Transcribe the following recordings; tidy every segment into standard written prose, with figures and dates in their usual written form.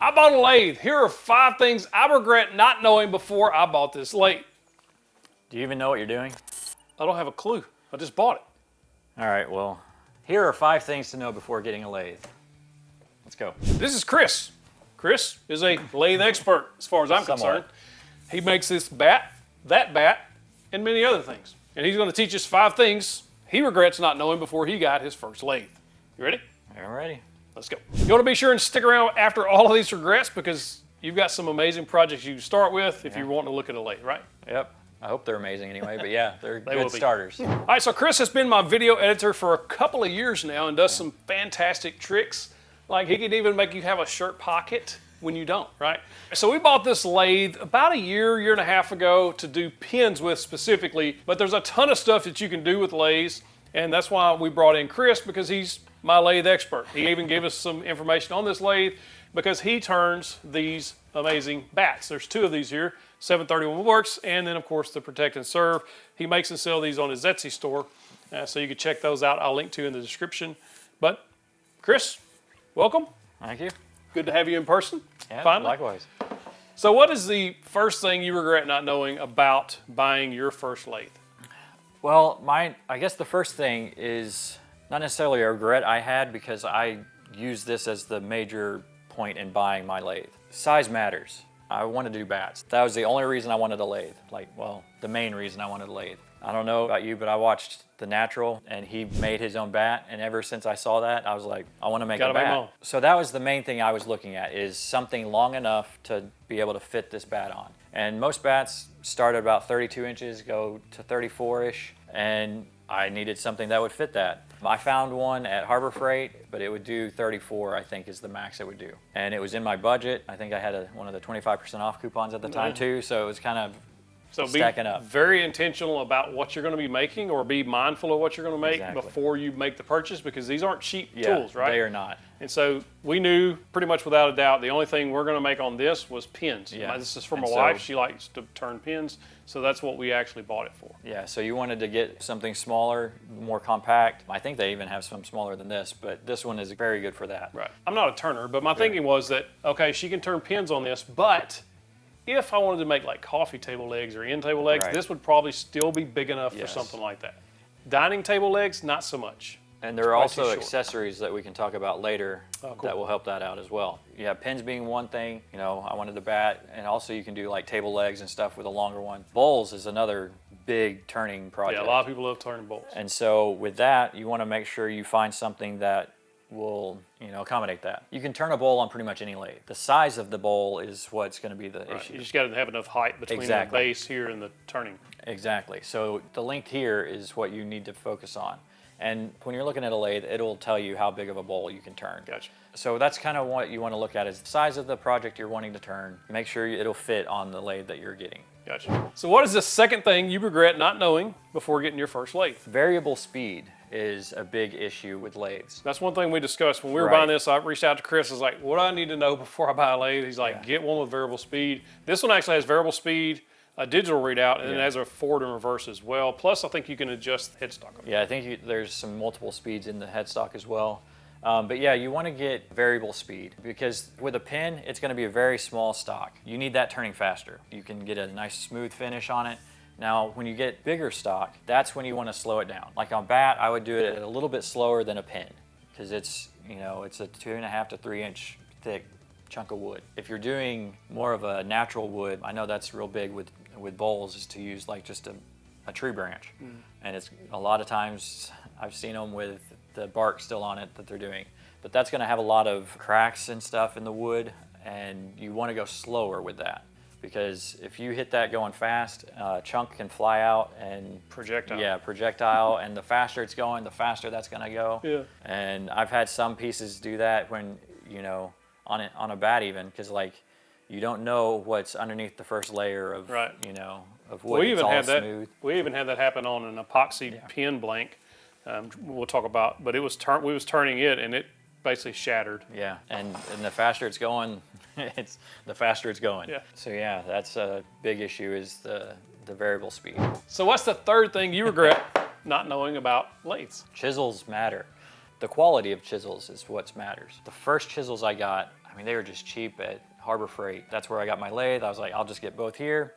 I bought a lathe. Here are 5 things I regret not knowing before I bought this lathe. Do you even know what you're doing? I don't have a clue. I just bought it. All right, well, here are 5 things to know before getting a lathe. Let's go. This is Chris. Chris is a lathe expert as far as I'm concerned. He makes this bat, that bat, and many other things. And he's going to teach us 5 things he regrets not knowing before he got his first lathe. You ready? I'm ready. Let's go. You want to be sure and stick around after all of these regrets because you've got some amazing projects you can start with if you're wanting to look at a lathe, right? Yep. I hope they're amazing anyway, but yeah, they're good starters. All right, so Chris has been my video editor for a couple of years now and does some fantastic tricks. Like he can even make you have a shirt pocket when you don't, right? So we bought this lathe about a year and a half ago to do pins with specifically, but there's a ton of stuff that you can do with lathes, and that's why we brought in Chris because he's my lathe expert. He even gave us some information on this lathe because he turns these amazing bats. There's 2 of these here. 731 Woodworks, and then of course the Protect and Serve. He makes and sells these on his Etsy store, so you can check those out. I'll link to in the description. But Chris, welcome. Thank you. Good to have you in person. Yeah, finally. Likewise. So what is the first thing you regret not knowing about buying your first lathe? Well, I guess the first thing is not necessarily a regret I had because I used this as the major point in buying my lathe. Size matters. I wanted to do bats. That was the only reason I wanted a lathe. The main reason I wanted a lathe. I don't know about you, but I watched The Natural and he made his own bat, and ever since I saw that, I was like, I want to make a bat. So that was the main thing I was looking at, is something long enough to be able to fit this bat on. And most bats start at about 32 inches, go to 34-ish, and I needed something that would fit that. I found one at Harbor Freight, but it would do 34, I think is the max it would do. And it was in my budget. I think I had one of the 25% off coupons at the time too, so it was kind of stacking up. Be very intentional about what you're going to be making, or be mindful of what you're going to make before you make the purchase, because these aren't cheap tools, right? They are not. And so we knew pretty much without a doubt the only thing we're going to make on this was pins. Yeah. This is for my wife. She likes to turn pins, so that's what we actually bought it for. Yeah, so you wanted to get something smaller, more compact. I think they even have some smaller than this, but this one is very good for that. Right. I'm not a turner, but my thinking was that, okay, she can turn pins on this, but if I wanted to make like coffee table legs or end table legs, this would probably still be big enough for something like that. Dining table legs, not so much. And there are also accessories that we can talk about later that will help that out as well. You have pins being one thing, I wanted the bat, and also you can do like table legs and stuff with a longer one. Bowls is another big turning project. Yeah, a lot of people love turning bowls. And so with that, you want to make sure you find something that will accommodate that. You can turn a bowl on pretty much any lathe. The size of the bowl is what's going to be the issue. You just got to have enough height between the base here and the turning. Exactly. So the length here is what you need to focus on. And when you're looking at a lathe, it'll tell you how big of a bowl you can turn. Gotcha. So that's kind of what you want to look at, is the size of the project you're wanting to turn. Make sure it'll fit on the lathe that you're getting. Gotcha. So what is the second thing you regret not knowing before getting your first lathe? Variable speed is a big issue with lathes. That's one thing we discussed when we were buying this. I reached out to Chris. I was like, what do I need to know before I buy a lathe? He's like, get one with variable speed. This one actually has variable speed, a digital readout, and it has a forward and reverse as well. Plus, I think you can adjust the headstock. Yeah, I think there's some multiple speeds in the headstock as well. But yeah, you want to get variable speed, because with a pin, it's going to be a very small stock. You need that turning faster. You can get a nice smooth finish on it. Now, when you get bigger stock, that's when you want to slow it down. Like on bat, I would do it a little bit slower than a pin, because it's, it's a 2.5 to 3 inch thick chunk of wood. If you're doing more of a natural wood, I know that's real big with bowls, is to use like just a tree branch. And it's a lot of times I've seen them with the bark still on it that they're doing. But that's going to have a lot of cracks and stuff in the wood, and you want to go slower with that. Because if you hit that going fast, a chunk can fly out and projectile. Yeah, projectile, and the faster it's going, the faster that's going to go. Yeah. And I've had some pieces do that when, on a bat even, because like you don't know what's underneath the first layer of of wood. We even had that. We even had that happen on an epoxy pin blank. We'll talk about, but we was turning it, and it basically shattered. Yeah, and the faster it's going, the faster it's going. Yeah. So yeah, that's a big issue, is the variable speed. So what's the third thing you regret not knowing about lathes? Chisels matter. The quality of chisels is what matters. The first chisels I got, mean, they were just cheap at Harbor Freight. That's where I got my lathe. I was like, I'll just get both here.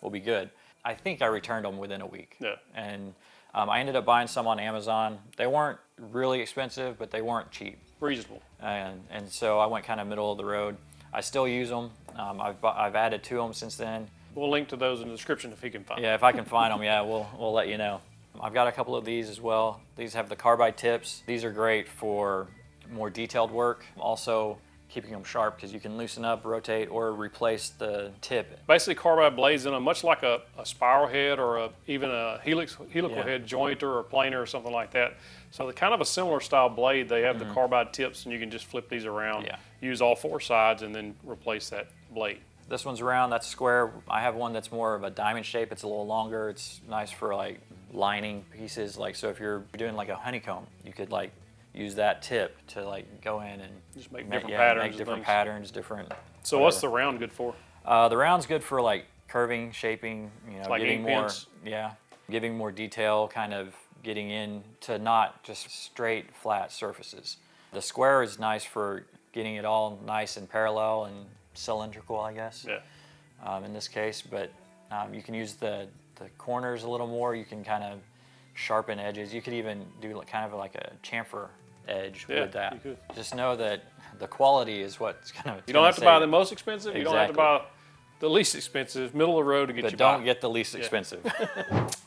We'll be good. I think I returned them within a week. Yeah. And I ended up buying some on Amazon. They weren't really expensive, but they weren't cheap. Reasonable. And so I went kind of middle of the road. I still use them. I've added to them since then. We'll link to those in the description if he can find them. Yeah, if I can find them, yeah, we'll let you know. I've got a couple of these as well. These have the carbide tips. These are great for more detailed work. Also keeping them sharp because you can loosen up, rotate, or replace the tip. Basically, carbide blades in them, much like a spiral head or even a helical head jointer or planer or something like that. So they're kind of a similar style blade. They have the carbide tips, and you can just flip these around, use all four sides, and then replace that blade. This one's round, that's square. I have one that's more of a diamond shape. It's a little longer. It's nice for like lining pieces. Like, so if you're doing like a honeycomb, you could like use that tip to like go in and just make different patterns. Make different patterns, different. So whatever. What's the round good for? The round's good for like curving, shaping. You know, like getting more. Pins. Yeah, giving more detail, kind of getting in to not just straight flat surfaces. The square is nice for getting it all nice and parallel and cylindrical, I guess. Yeah. In this case, but you can use the corners a little more. You can kind of sharpen edges. You could even do kind of like a chamfer edge with that. You could. Just know that the quality is what's kind of. You don't have to buy the most expensive. Exactly. You don't have to buy the least expensive, middle of the road to get but you by. don't get the least expensive.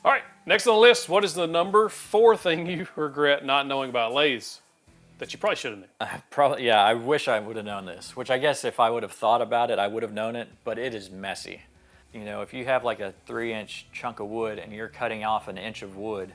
All right, next on the list, what is the number 4 thing you regret not knowing about lathes that you probably should have known? Probably, yeah, I wish I would have known this, which I guess if I would have thought about it, I would have known it, but it is messy. You know, if you have like a 3-inch chunk of wood and you're cutting off an inch of wood,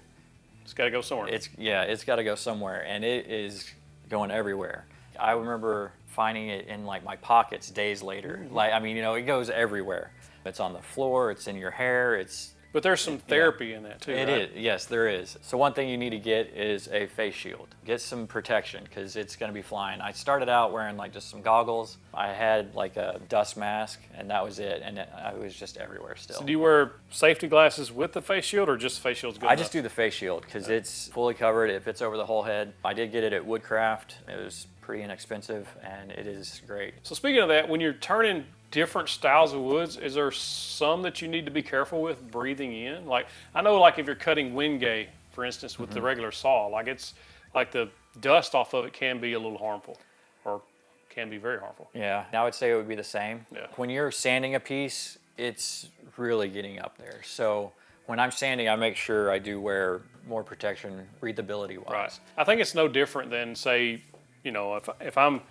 it's got to go somewhere. It's got to go somewhere, and it is going everywhere. I remember finding it in like my pockets days later. Like, I mean, you know, it goes everywhere. It's on the floor, it's in your hair, But there's some therapy in that too, It right? is, yes, there is. So one thing you need to get is a face shield. Get some protection because it's going to be flying. I started out wearing like just some goggles. I had like a dust mask and that was it. And I was just everywhere still. So do you wear safety glasses with the face shield or just face shield's good I enough? just do the face shield because it's fully covered. It fits over the whole head. I did get it at Woodcraft. It was pretty inexpensive and it is great. So speaking of that, when you're turning different styles of woods, is there some that you need to be careful with breathing in? Like, I know like if you're cutting wingay, for instance, with the regular saw, like it's like the dust off of it can be a little harmful or can be very harmful. Yeah, I would say it would be the same. Yeah. When you're sanding a piece, it's really getting up there. So when I'm sanding, I make sure I do wear more protection breathability wise. Right. I think it's no different than, say, you know, if I'm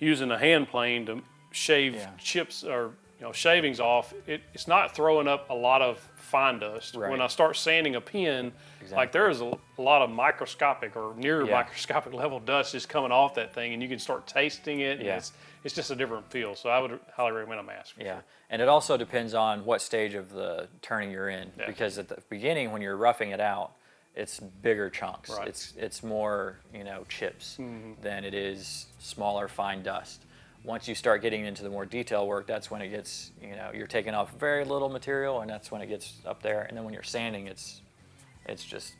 using a hand plane to shave chips or shavings off, it's not throwing up a lot of fine dust. Right. When I start sanding a pin, like there is a lot of microscopic or near microscopic level dust just coming off that thing, and you can start tasting it. And it's just a different feel. So I would highly recommend a mask. Yeah, and it also depends on what stage of the turning you're in, because at the beginning when you're roughing it out, it's bigger chunks. Right. It's more chips than it is smaller fine dust. Once you start getting into the more detail work, that's when it gets, you're taking off very little material, and that's when it gets up there. And then when you're sanding, it's just,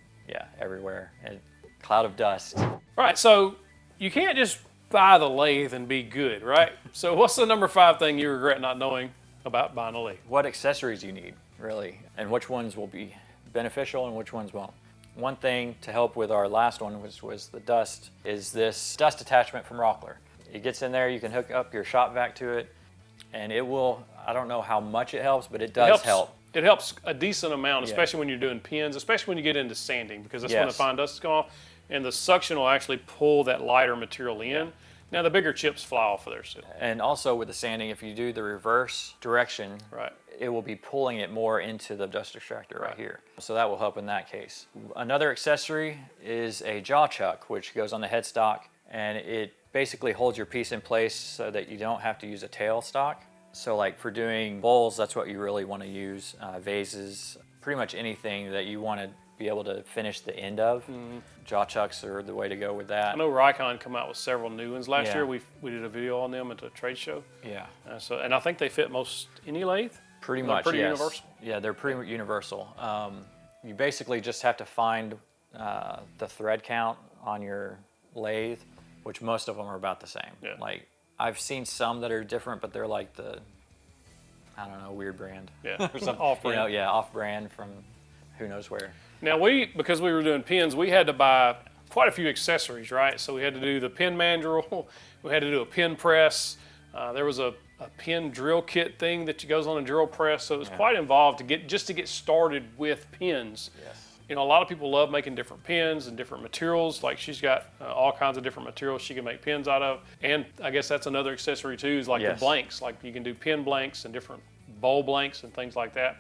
everywhere. A cloud of dust. All right, so you can't just buy the lathe and be good, right? So what's the number 5 thing you regret not knowing about buying a lathe? What accessories you need, really, and which ones will be beneficial and which ones won't. One thing to help with our last one, which was the dust, is this dust attachment from Rockler. It gets in there, you can hook up your shop vac to it, and it will, I don't know how much it helps, but it does help. It helps a decent amount, especially when you're doing pins, especially when you get into sanding, because that's when the fine dust is going off, and the suction will actually pull that lighter material in. Now the bigger chips fly off of there too. And also with the sanding, if you do the reverse direction, it will be pulling it more into the dust extractor right here. So that will help in that case. Another accessory is a jaw chuck, which goes on the headstock, and it basically holds your piece in place so that you don't have to use a tail stock. So like for doing bowls, that's what you really want to use. Vases, pretty much anything that you want to be able to finish the end of. Jaw chucks are the way to go with that. I know Rikon come out with several new ones last year. We did a video on them at a trade show. Yeah. And I think they fit most any lathe. Pretty much, pretty yes. universal. Yeah, they're pretty universal. You basically just have to find the thread count on your lathe, which most of them are about the same. Yeah. Like I've seen some that are different, but they're like the, I don't know, weird brand. Yeah, or something. off-brand. You know, yeah, off-brand from who knows where. Now because we were doing pins, we had to buy quite a few accessories, right? So we had to do the pin mandrel, we had to do a pin press. There was a pin drill kit thing that goes on a drill press. So it was quite involved to get started with pins. Yes. You know, a lot of people love making different pins and different materials. Like she's got all kinds of different materials she can make pins out of. And I guess that's another accessory too, is like the blanks. Like you can do pin blanks and different bowl blanks and things like that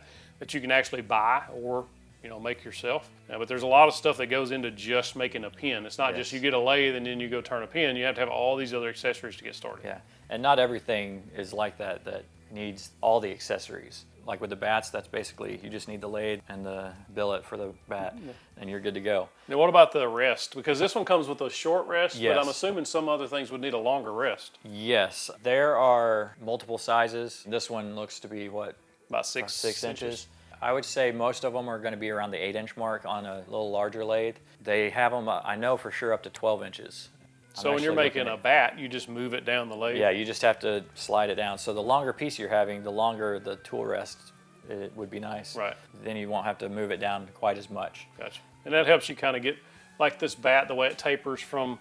you can actually buy or, you know, make yourself. But there's a lot of stuff that goes into just making a pin. It's not just you get a lathe and then you go turn a pin. You have to have all these other accessories to get started. Yeah, and not everything is like that needs all the accessories. Like with the bats, that's basically, you just need the lathe and the billet for the bat, and you're good to go. Now what about the rest? Because this one comes with a short rest, yes. but I'm assuming some other things would need a longer rest. Yes, there are multiple sizes. This one looks to be what? About six inches. I would say most of them are going to be around the 8-inch mark on a little larger lathe. They have them, I know for sure, up to 12 inches. So when you're making a bat, you just move it down the lathe? Yeah, you just have to slide it down. So the longer piece you're having, the longer the tool rest, it would be nice. Right. Then you won't have to move it down quite as much. Gotcha. And that helps you kind of get, like this bat, the way it tapers from,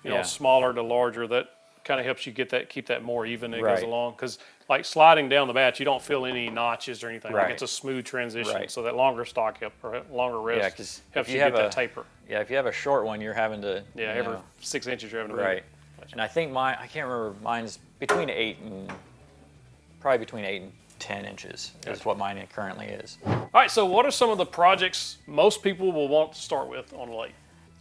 you know, smaller to larger, that kind of helps you keep that more even as it goes along. Because like sliding down the bat, you don't feel any notches or anything. Right. Like it's a smooth transition. Right. So that longer stock or longer rest helps you get that taper. Yeah, if you have a short one, you're having to. Yeah, every 6 inches you're having to move. Right. And I think I can't remember, mine's between 8 and 10 inches is what mine currently is. All right, so what are some of the projects most people will want to start with on a lathe?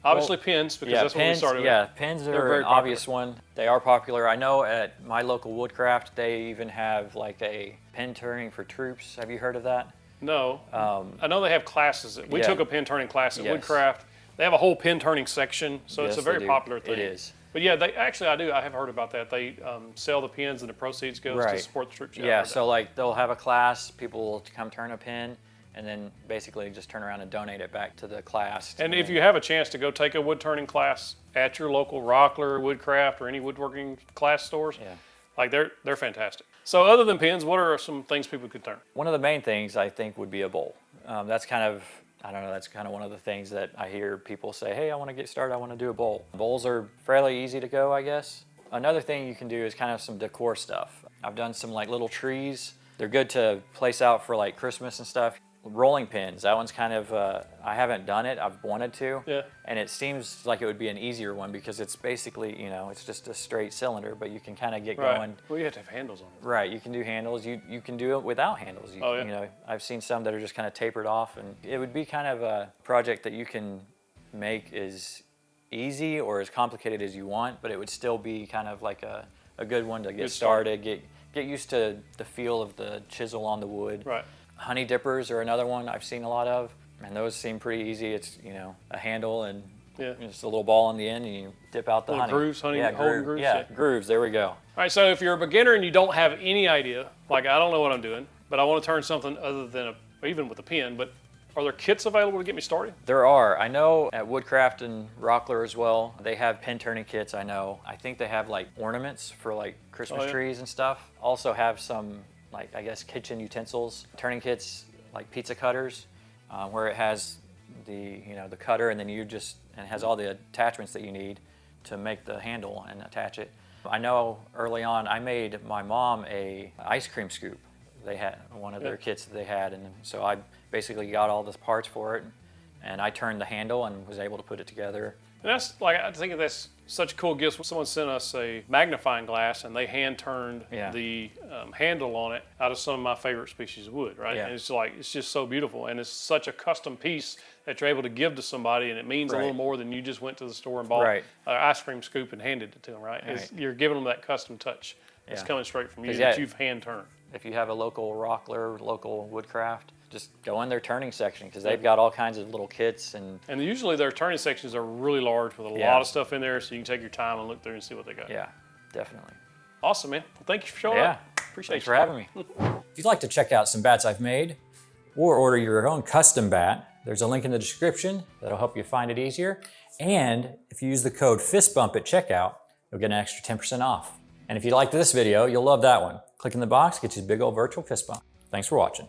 Obviously pins, because that's what we started with. Yeah, pins are an obvious one. They are popular. I know at my local Woodcraft, they even have like a pin turning for troops. Have you heard of that? No. I know they have classes. We took a pin turning class at Woodcraft. They have a whole pin turning section, so it's a very popular thing. It is. But yeah, I have heard about that. They sell the pins and the proceeds goes to support the troops. Yeah, so like they'll have a class, people will come turn a pin, and then basically just turn around and donate it back to the class. And if you have a chance to go take a wood turning class at your local Rockler, Woodcraft, or any woodworking class stores, like they're fantastic. So other than pins, what are some things people could turn? One of the main things I think would be a bowl. That's kind of, I don't know, that's kind of one of the things that I hear people say, hey, I want to get started, I want to do a bowl. Bowls are fairly easy to go, I guess. Another thing you can do is kind of some decor stuff. I've done some like little trees. They're good to place out for like Christmas and stuff. Rolling pins, that one's kind of, I haven't done it, I've wanted to. Yeah. And it seems like it would be an easier one because it's basically, you know, it's just a straight cylinder, but you can kind of get going. Well, you have to have handles on it. Right, you can do handles. You can do it without handles. You know, I've seen some that are just kind of tapered off, and it would be kind of a project that you can make as easy or as complicated as you want, but it would still be kind of like a good one to get started, get used to the feel of the chisel on the wood. Right. Honey dippers are another one I've seen a lot of, and those seem pretty easy. It's, you know, a handle and just a little ball on the end, and you dip out the honey. Grooves, honey, grooves. Yeah, grooves, there we go. All right, so if you're a beginner and you don't have any idea, like I don't know what I'm doing, but I want to turn something other than even with a pin, but are there kits available to get me started? There are. I know at Woodcraft and Rockler as well, they have pin turning kits, I know. I think they have like ornaments for like Christmas trees and stuff. Also have some, like, I guess, kitchen utensils, turning kits, like pizza cutters, where it has the, you know, the cutter, and then and it has all the attachments that you need to make the handle and attach it. I know early on I made my mom a ice cream scoop. They had one of their kits that they had, and so I basically got all the parts for it, and I turned the handle and was able to put it together. And that's like, I think that's such a cool gift. Someone sent us a magnifying glass and they hand turned the handle on it out of some of my favorite species of wood, right? And it's like, it's just so beautiful, and it's such a custom piece that you're able to give to somebody, and it means a little more than you just went to the store and bought an ice cream scoop and handed it to them, right? You're giving them that custom touch. It's coming straight from you that you've hand turned. If you have a local Rockler, local Woodcraft, just go in their turning section, because they've got all kinds of little kits. And usually their turning sections are really large with a lot of stuff in there, so you can take your time and look through and see what they got. Yeah, definitely. Awesome, man. Well, thank you for showing up. Appreciate Thanks for having me. If you'd like to check out some bats I've made or order your own custom bat, there's a link in the description that'll help you find it easier. And if you use the code FISTBUMP at checkout, you'll get an extra 10% off. And if you liked this video, you'll love that one. Click in the box, get you a big old virtual fist bump. Thanks for watching.